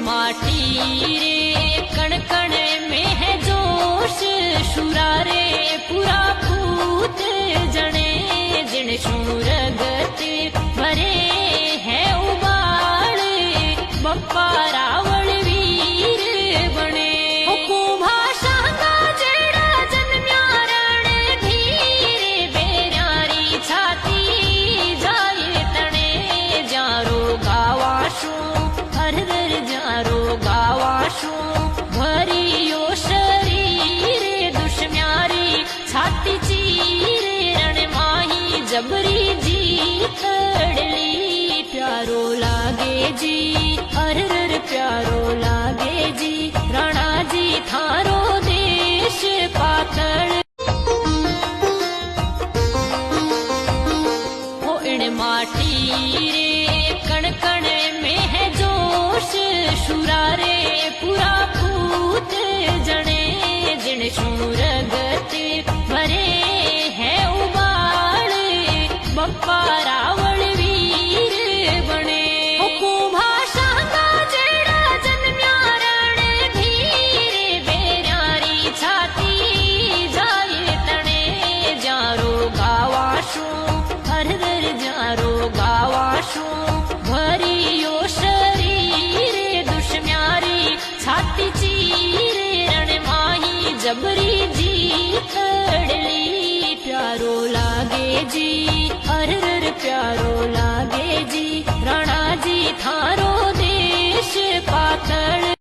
माटी रे कण कण में है जोश शुरारे पूरा पूत जने जिन शूरगत भरे है उबाल बप्पा रावण वीर बने कुंभा शांगा जेड़ा जन्म्या रण धीरे बेरारी छाती जाए तने जारो गावाशू हरदर जारो गावाशू भरियो शरीर दुश्म्यारी छाती चीरे रण माही जबरी जीत अड़ली प्यारो लागे जी हरर प्यारो लागे जी राणा जी थारो देश पातल हो इन माटी रे कण कण में है जोश शुरारे पूरा पूत जने जिन शूरगत भरे है उबाल बप्पा रावण वीर बने कुंभा शांगा जेड़ा जन्म्या रण धीरे बेरारी छाती जाए तने जारो गावाशू हरदर जारो गावाशू भरियो शरीर दुश्म्यारी छाती चीरे रण माही जबरी जीत अड़ली प्यारो लागे जी हरर प्यारो लागे जी राणा जी थारो देश पातल।